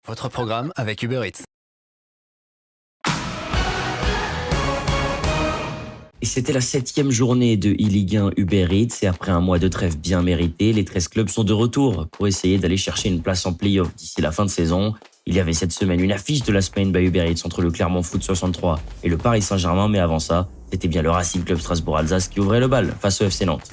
Votre programme avec Uber Eats. Et c'était la 7e journée de e-Ligue 1 Uber Eats et après un mois de trêve bien mérité, les 13 clubs sont de retour pour essayer d'aller chercher une place en play-off d'ici la fin de saison. Il y avait cette semaine une affiche de la semaine by Uber Eats entre le Clermont Foot 63 et le Paris Saint-Germain, mais avant ça, c'était bien le Racing Club Strasbourg-Alsace qui ouvrait le bal face au FC Nantes.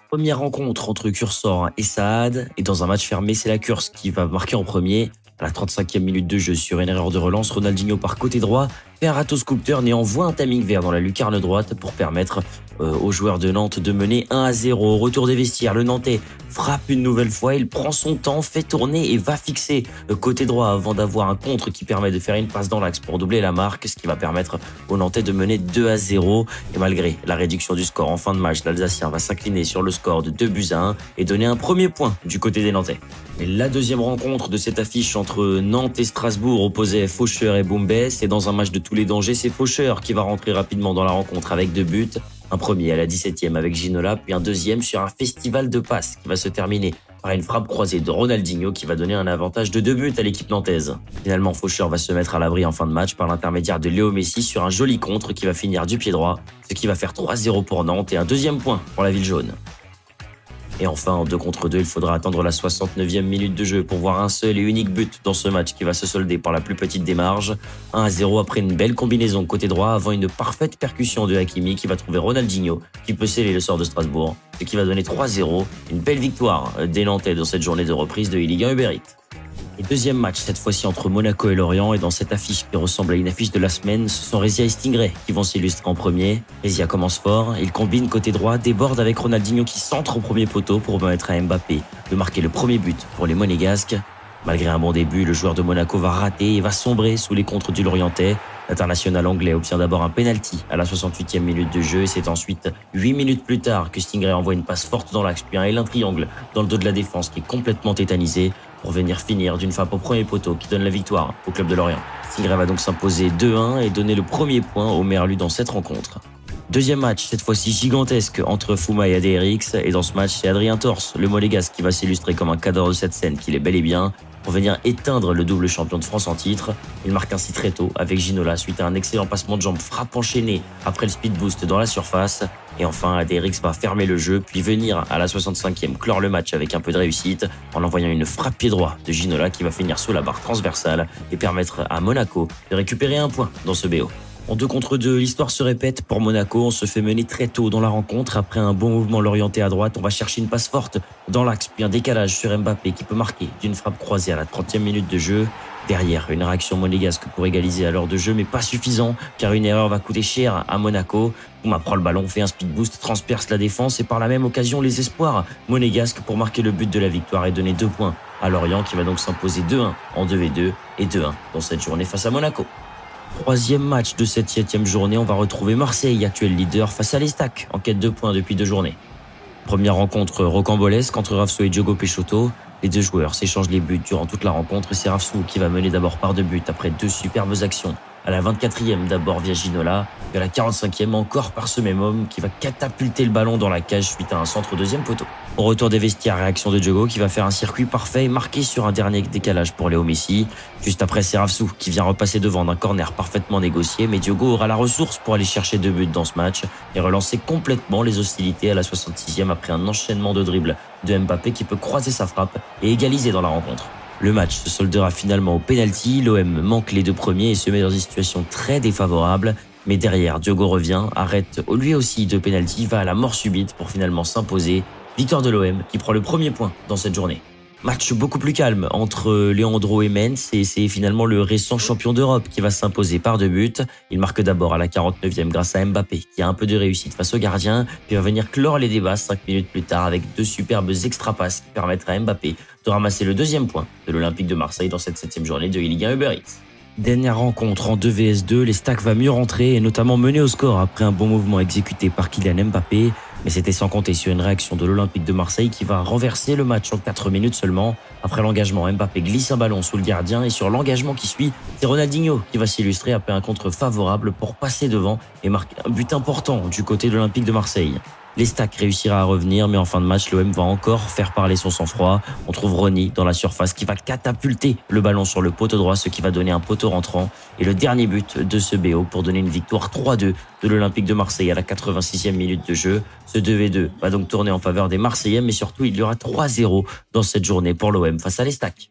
Première rencontre entre Cursor et Saad, et dans un match fermé, c'est la Curse qui va marquer en premier. À la 35e minute de jeu, sur une erreur de relance, Ronaldinho par côté droit fait un râteau sculpteur et envoie un timing vert dans la lucarne droite pour permettre aux joueurs de Nantes de mener 1-0. Au retour des vestiaires, le Nantais frappe une nouvelle fois, il prend son temps, fait tourner et va fixer côté droit avant d'avoir un contre qui permet de faire une passe dans l'axe pour doubler la marque, ce qui va permettre aux Nantais de mener 2-0. Et malgré la réduction du score en fin de match, l'Alsacien va s'incliner sur le score de 2-1 et donner un premier point du côté des Nantais. Et la deuxième rencontre de cette affiche entre Nantes et Strasbourg opposait Faucheur et Boumbès, et dans un match de tous les dangers, c'est Faucheur qui va rentrer rapidement dans la rencontre avec 2 buts. Un premier à la 17e avec Ginola, puis un deuxième sur un festival de passes qui va se terminer par une frappe croisée de Ronaldinho qui va donner un avantage de 2 buts à l'équipe nantaise. Finalement, Faucheur va se mettre à l'abri en fin de match par l'intermédiaire de Léo Messi sur un joli contre qui va finir du pied droit, ce qui va faire 3-0 pour Nantes et un deuxième point pour la ville jaune. Et enfin, en 2 contre 2, il faudra attendre la 69e minute de jeu pour voir un seul et unique but dans ce match qui va se solder par la plus petite des marges. 1-0 après une belle combinaison côté droit avant une parfaite percussion de Hakimi qui va trouver Ronaldinho qui peut sceller le sort de Strasbourg, ce qui va donner 3-0. Une belle victoire des Nantais dans cette journée de reprise de e-Ligue 1 Uber Eats. Et deuxième match, cette fois-ci entre Monaco et Lorient, et dans cette affiche qui ressemble à une affiche de la semaine, ce sont Rezia et Stingray qui vont s'illustrer en premier. Rezia commence fort, il combine côté droit, déborde avec Ronaldinho qui centre au premier poteau pour permettre à Mbappé de marquer le premier but pour les Monégasques. Malgré un bon début, le joueur de Monaco va rater et va sombrer sous les contres du Lorientais. L'international anglais obtient d'abord un penalty à la 68e minute de jeu et c'est ensuite 8 minutes plus tard que Stingray envoie une passe forte dans l'axe puis un élan triangle dans le dos de la défense qui est complètement tétanisé pour venir finir d'une frappe au premier poteau qui donne la victoire au club de Lorient. Stingray va donc s'imposer 2-1 et donner le premier point au Merlu dans cette rencontre. Deuxième match, cette fois-ci gigantesque, entre Fouma et ADRX, et dans ce match, c'est Adrien Torres, le Monégasque, qui va s'illustrer comme un cadre de cette scène qu'il est bel et bien, pour venir éteindre le double champion de France en titre. Il marque ainsi très tôt avec Ginola suite à un excellent passement de jambe, frappe enchaînée après le speed boost dans la surface. Et enfin, ADRX va fermer le jeu, puis venir à la 65e clore le match avec un peu de réussite en envoyant une frappe pied droit de Ginola qui va finir sous la barre transversale et permettre à Monaco de récupérer un point dans ce BO. En 2 contre 2, l'histoire se répète pour Monaco. On se fait mener très tôt dans la rencontre. Après un bon mouvement l'orienté à droite, on va chercher une passe forte dans l'axe, puis un décalage sur Mbappé qui peut marquer d'une frappe croisée à la 30e minute de jeu. Derrière, une réaction monégasque pour égaliser à l'heure de jeu, mais pas suffisant, car une erreur va coûter cher à Monaco. Pouma prend le ballon, fait un speed boost, transperce la défense et par la même occasion les espoirs monégasques pour marquer le but de la victoire et donner 2 points à Lorient qui va donc s'imposer 2-1 en 2v2 et 2-1 dans cette journée face à Monaco. Troisième match de cette 7e journée, on va retrouver Marseille, actuel leader, face à l'Estac, en quête de points depuis 2 journées. Première rencontre rocambolesque entre Rafsou et Diogo Peixoto. Les 2 joueurs s'échangent les buts durant toute la rencontre et c'est Rafsou qui va mener d'abord par 2 buts après 2 superbes actions. À la 24e d'abord via Ginola, puis à la 45e encore par ce même homme qui va catapulter le ballon dans la cage suite à un centre au 2e poteau. Au retour des vestiaires, réaction de Diogo qui va faire un circuit parfait et marqué sur un dernier décalage pour Léo Messi. Juste après, c'est Rafsou qui vient repasser devant d'un corner parfaitement négocié, mais Diogo aura la ressource pour aller chercher 2 buts dans ce match et relancer complètement les hostilités à la 66e après un enchaînement de dribbles de Mbappé qui peut croiser sa frappe et égaliser dans la rencontre. Le match se soldera finalement au pénalty. L'OM manque les 2 premiers et se met dans une situation très défavorable. Mais derrière, Diogo revient, arrête lui aussi 2 pénalty, va à la mort subite pour finalement s'imposer. Victoire de l'OM qui prend le premier point dans cette journée. Match beaucoup plus calme entre Leandro et Mens et c'est finalement le récent champion d'Europe qui va s'imposer par 2 buts. Il marque d'abord à la 49e grâce à Mbappé qui a un peu de réussite face au gardien puis va venir clore les débats 5 minutes plus tard avec 2 superbes extra-passes qui permettent à Mbappé de ramasser le 2e point de l'Olympique de Marseille dans cette 7e journée de e-Ligue 1 Uber Eats. Dernière rencontre en 2 vs 2, les Stacks va mieux rentrer et notamment mener au score après un bon mouvement exécuté par Kylian Mbappé. Mais c'était sans compter sur une réaction de l'Olympique de Marseille qui va renverser le match en 4 minutes seulement. Après l'engagement, Mbappé glisse un ballon sous le gardien et sur l'engagement qui suit, c'est Ronaldinho qui va s'illustrer après un contre favorable pour passer devant et marquer un but important du côté de l'Olympique de Marseille. Les Stacks réussira à revenir, mais en fin de match, l'OM va encore faire parler son sang-froid. On trouve Ronny dans la surface qui va catapulter le ballon sur le poteau droit, ce qui va donner un poteau rentrant. Et le dernier but de ce BO pour donner une victoire 3-2 de l'Olympique de Marseille à la 86e minute de jeu. Ce 2v2 va donc tourner en faveur des Marseillais, mais surtout, il y aura 3-0 dans cette journée pour l'OM face à les Stacks.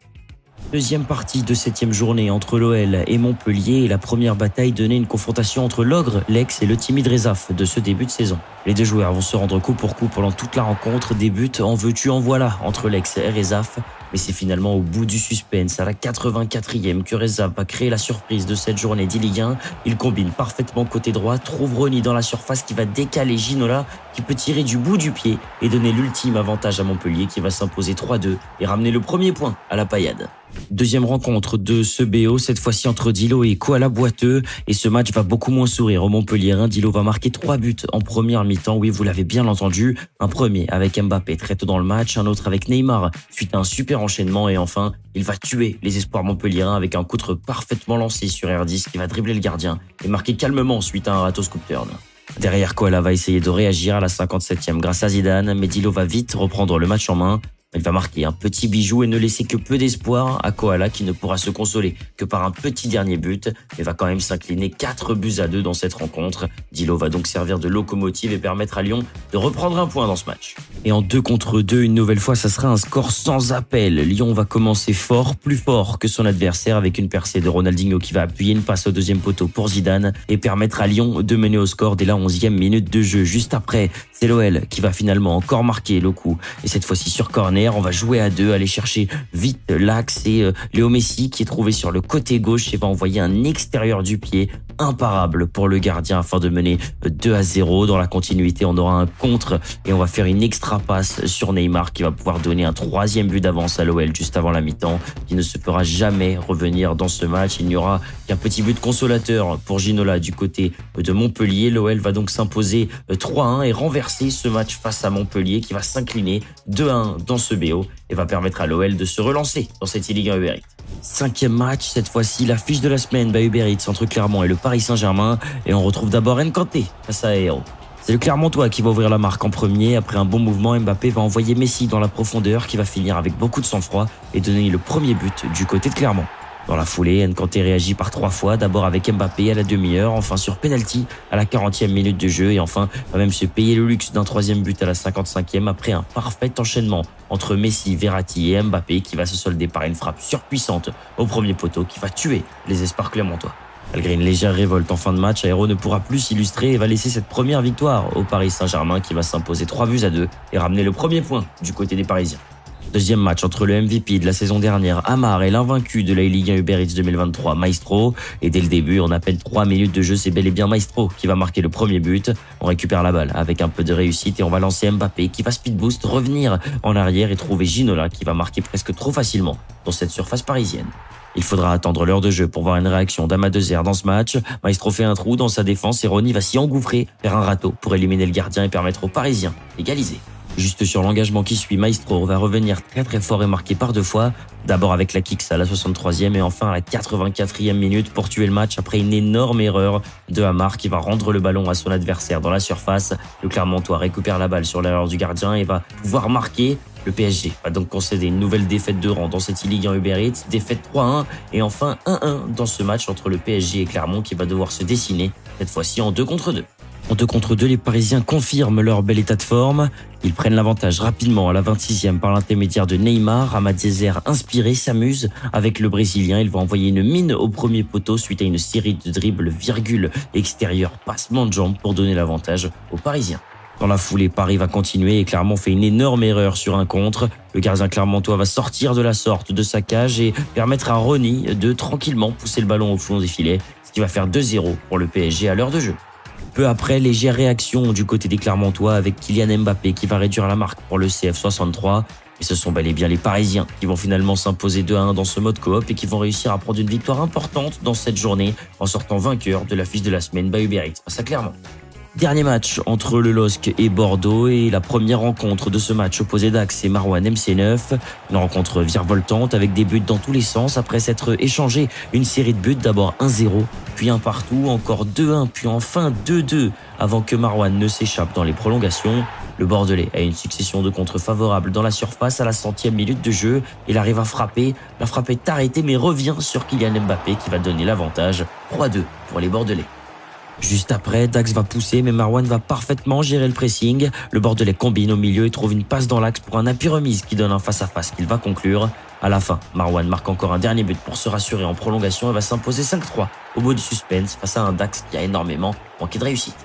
Deuxième partie de 7e journée entre l'OL et Montpellier, et la première bataille donnait une confrontation entre l'Ogre, l'Aix et le timide Rezaf de ce début de saison. Les deux joueurs vont se rendre coup pour coup pendant toute la rencontre, des buts en veux-tu en voilà entre l'Aix et Rezaf, mais c'est finalement au bout du suspense, à la 84e, que Rezaf va créer la surprise de cette journée d'E-Ligue 1. Il combine parfaitement côté droit, trouve Ronny dans la surface qui va décaler Ginola, qui peut tirer du bout du pied et donner l'ultime avantage à Montpellier qui va s'imposer 3-2 et ramener le premier point à la paillade. Deuxième rencontre de ce BO, cette fois-ci entre Dilo et Koala Boiteux, et ce match va beaucoup moins sourire au Montpellierin. Dilo va marquer 3 buts en première mi-temps, oui vous l'avez bien entendu, un premier avec Mbappé très tôt dans le match, un autre avec Neymar suite à un super enchaînement, et enfin il va tuer les espoirs montpelliérains avec un contre parfaitement lancé sur R10 qui va dribbler le gardien et marquer calmement suite à un râteau scoop turn. Derrière, Koala va essayer de réagir à la 57e grâce à Zidane, mais Dilo va vite reprendre le match en main. Il va marquer un petit bijou et ne laisser que peu d'espoir à Koala qui ne pourra se consoler que par un petit dernier but, mais va quand même s'incliner 4-2 dans cette rencontre. Dilo va donc servir de locomotive et permettre à Lyon de reprendre un point dans ce match. Et en 2 contre 2, une nouvelle fois, ça sera un score sans appel. Lyon va commencer fort, plus fort que son adversaire, avec une percée de Ronaldinho qui va appuyer une passe au deuxième poteau pour Zidane et permettre à Lyon de mener au score dès la 11e minute de jeu. Juste après, c'est l'OL qui va finalement encore marquer le coup, et cette fois-ci sur corner. On va jouer à 2, aller chercher vite l'axe, et Léo Messi qui est trouvé sur le côté gauche et va envoyer un extérieur du pied imparable pour le gardien afin de mener 2-0. Dans la continuité, on aura un contre et on va faire une extra passe sur Neymar qui va pouvoir donner un 3e but d'avance à l'OL juste avant la mi-temps, qui ne se fera jamais revenir dans ce match. Il n'y aura qu'un petit but consolateur pour Ginola du côté de Montpellier. L'OL va donc s'imposer 3-1 et renverser ce match face à Montpellier qui va s'incliner 2-1 dans ce BO et va permettre à l'OL de se relancer dans cette Ligue 1 Uber Eats. 5e match, cette fois-ci l'affiche de la semaine Uber Eats entre Clermont et le Paris Saint-Germain, et on retrouve d'abord Nkanté face à Hérault. C'est le Clermontois qui va ouvrir la marque en premier. Après un bon mouvement, Mbappé va envoyer Messi dans la profondeur qui va finir avec beaucoup de sang-froid et donner le premier but du côté de Clermont. Dans la foulée, Nkanté réagit par 3 fois, d'abord avec Mbappé à la demi-heure, enfin sur penalty à la 40e minute de jeu, et enfin va même se payer le luxe d'un 3e but à la 55e après un parfait enchaînement entre Messi, Verratti et Mbappé qui va se solder par une frappe surpuissante au premier poteau qui va tuer les espoirs clermontois. Malgré une légère révolte en fin de match, Hérault ne pourra plus s'illustrer et va laisser cette première victoire au Paris Saint-Germain qui va s'imposer 3-2 et ramener le premier point du côté des Parisiens. Deuxième match entre le MVP de la saison dernière, Amar, et l'invaincu de la Ligue 1 Uber Eats 2023, Maestro. Et dès le début, en à peine 3 minutes de jeu, c'est bel et bien Maestro qui va marquer le premier but. On récupère la balle avec un peu de réussite et on va lancer Mbappé qui va speed boost, revenir en arrière et trouver Ginola qui va marquer presque trop facilement dans cette surface parisienne. Il faudra attendre l'heure de jeu pour voir une réaction d'Amadezer dans ce match. Maestro fait un trou dans sa défense et Ronny va s'y engouffrer, faire un râteau pour éliminer le gardien et permettre aux Parisiens d'égaliser. Juste sur l'engagement qui suit, Maestro va revenir très fort et marquer par 2 fois. D'abord avec la Kicks à la 63e et enfin à la 84e minute pour tuer le match après une énorme erreur de Amar qui va rendre le ballon à son adversaire dans la surface. Le Clermontois récupère la balle sur l'erreur du gardien et va pouvoir marquer. Le PSG va donc concéder une nouvelle défaite de rang dans cette Ligue 1 Uber Eats, défaite 3-1 et enfin 1-1 dans ce match entre le PSG et Clermont qui va devoir se dessiner, cette fois-ci en 2 contre 2. En 2 contre 2, les Parisiens confirment leur bel état de forme. Ils prennent l'avantage rapidement à la 26e par l'intermédiaire de Neymar. Amadezer, inspiré, s'amuse avec le Brésilien. Il va envoyer une mine au premier poteau suite à une série de dribbles, virgule, extérieur, passement de jambes pour donner l'avantage aux Parisiens. Dans la foulée, Paris va continuer et Clermont fait une énorme erreur sur un contre. Le gardien clermontois va sortir de la sorte de sa cage et permettre à Ronny de tranquillement pousser le ballon au fond des filets, ce qui va faire 2-0 pour le PSG à l'heure de jeu. Peu après, légère réaction du côté des Clermontois avec Kylian Mbappé qui va réduire la marque pour le CF63. Et ce sont bel et bien les Parisiens qui vont finalement s'imposer 2-1 dans ce mode coop et qui vont réussir à prendre une victoire importante dans cette journée en sortant vainqueur de l'affiche de la semaine Uber Eats face à Clermont. Dernier match entre le LOSC et Bordeaux et la première rencontre de ce match opposé Dax et Marouane MC9. Une rencontre virevoltante avec des buts dans tous les sens après s'être échangé une série de buts, d'abord 1-0, puis un partout, encore 2-1, puis enfin 2-2 avant que Marouane ne s'échappe dans les prolongations. Le Bordelais a une succession de contres favorables dans la surface à la 100e minute de jeu. Il arrive à frapper. La frappe est arrêtée mais revient sur Kylian Mbappé qui va donner l'avantage. 3-2 pour les Bordelais. Juste après, Dax va pousser, mais Marouane va parfaitement gérer le pressing. Le Bordelais combine au milieu et trouve une passe dans l'axe pour un appui remise qui donne un face-à-face qu'il va conclure. À la fin, Marouane marque encore un dernier but pour se rassurer en prolongation et va s'imposer 5-3 au bout du suspense face à un Dax qui a énormément manqué de réussite.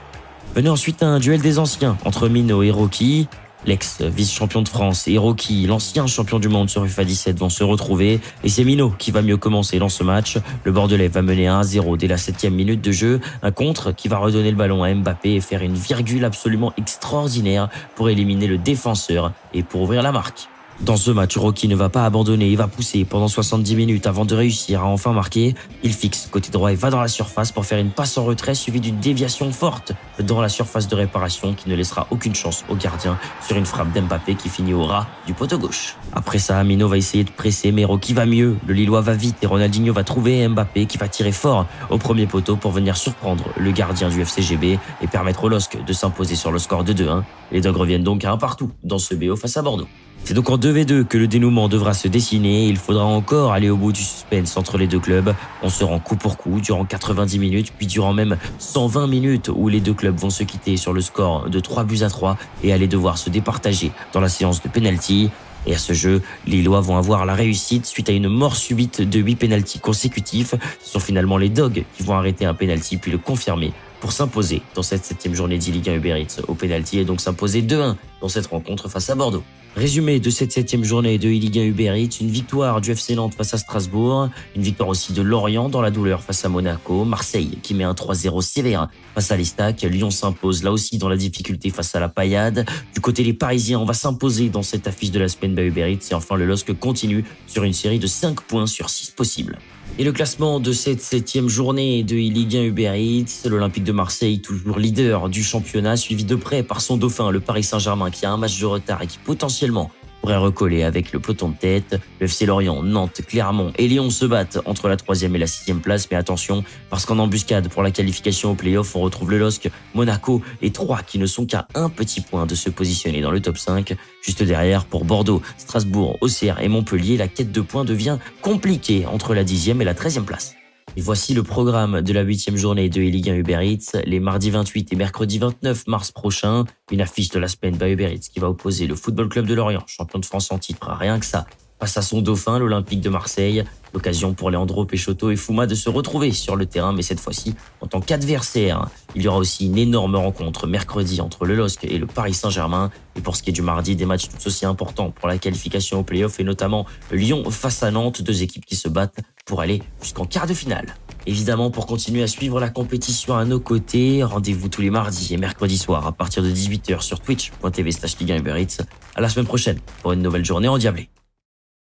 Venait ensuite un duel des anciens entre Mino et Rocky. L'ex-vice-champion de France et Rocky, l'ancien champion du monde sur FIFA 17, vont se retrouver. Et c'est Mino qui va mieux commencer dans ce match. Le Bordelais va mener 1-0 dès la 7e minute de jeu. Un contre qui va redonner le ballon à Mbappé et faire une virgule absolument extraordinaire pour éliminer le défenseur et pour ouvrir la marque. Dans ce match, Rocky ne va pas abandonner, il va pousser pendant 70 minutes avant de réussir à enfin marquer. Il fixe côté droit et va dans la surface pour faire une passe en retrait suivie d'une déviation forte dans la surface de réparation qui ne laissera aucune chance au gardien sur une frappe d'Mbappé qui finit au ras du poteau gauche. Après ça, Mino va essayer de presser, mais Rocky va mieux. Le Lillois va vite et Ronaldinho va trouver Mbappé qui va tirer fort au premier poteau pour venir surprendre le gardien du FCGB et permettre au LOSC de s'imposer sur le score de 2-1. Les Dogs reviennent donc à un partout dans ce BO face à Bordeaux. C'est donc en 2v2 que le dénouement devra se dessiner. Il faudra encore aller au bout du suspense entre les deux clubs. On se rend coup pour coup durant 90 minutes, puis durant même 120 minutes où les deux clubs vont se quitter sur le score de 3-3 et aller devoir se départager dans la séance de pénalty. Et à ce jeu, les Lillois vont avoir la réussite suite à une mort subite de 8 pénaltys consécutifs. Ce sont finalement les Dogs qui vont arrêter un pénalty puis le confirmer pour s'imposer dans cette 7e journée d'E-Ligue 1 Uber Eats au pénalty et donc s'imposer 2-1 dans cette rencontre face à Bordeaux. Résumé de cette 7e journée de E-Ligue 1 Uber Eats, une victoire du FC Nantes face à Strasbourg, une victoire aussi de Lorient dans la douleur face à Monaco, Marseille qui met un 3-0 sévère face à l'Estac, Lyon s'impose là aussi dans la difficulté face à la Paillade. Du côté des Parisiens, on va s'imposer dans cette affiche de la semaine by Uber Eats et enfin le LOSC continue sur une série de 5 points sur 6 possibles. Et le classement de cette 7e journée de E-Ligue 1 Uber Eats, l'Olympique de Marseille toujours leader du championnat, suivi de près par son dauphin, le Paris Saint-Germain, qui a un match de retard et qui potentiellement pourrait recoller avec le peloton de tête. Le FC Lorient, Nantes, Clermont et Lyon se battent entre la 3e et la 6e place. Mais attention, parce qu'en embuscade pour la qualification au play-off, on retrouve le LOSC, Monaco et Troyes qui ne sont qu'à un petit point de se positionner dans le top 5. Juste derrière, pour Bordeaux, Strasbourg, Auxerre et Montpellier, la quête de points devient compliquée entre la 10e et la 13e place. Et voici le programme de la 8e journée de E-Ligue 1 Uber Eats, les mardis 28 et mercredi 29 mars prochains. Une affiche de la semaine by Uber Eats qui va opposer le Football Club de Lorient, champion de France en titre, rien que ça, face à son dauphin, l'Olympique de Marseille. L'occasion pour Leandro Peixoto et Fouma de se retrouver sur le terrain, mais cette fois-ci en tant qu'adversaire. Il y aura aussi une énorme rencontre mercredi entre le LOSC et le Paris Saint-Germain. Et pour ce qui est du mardi, des matchs tout aussi importants pour la qualification au play-off et notamment Lyon face à Nantes, deux équipes qui se battent pour aller jusqu'en quart de finale. Évidemment, pour continuer à suivre la compétition à nos côtés, rendez-vous tous les mardis et mercredis soirs à partir de 18h sur twitch.tv/Ligue 1 Uber Eats. À la semaine prochaine pour une nouvelle journée endiablée.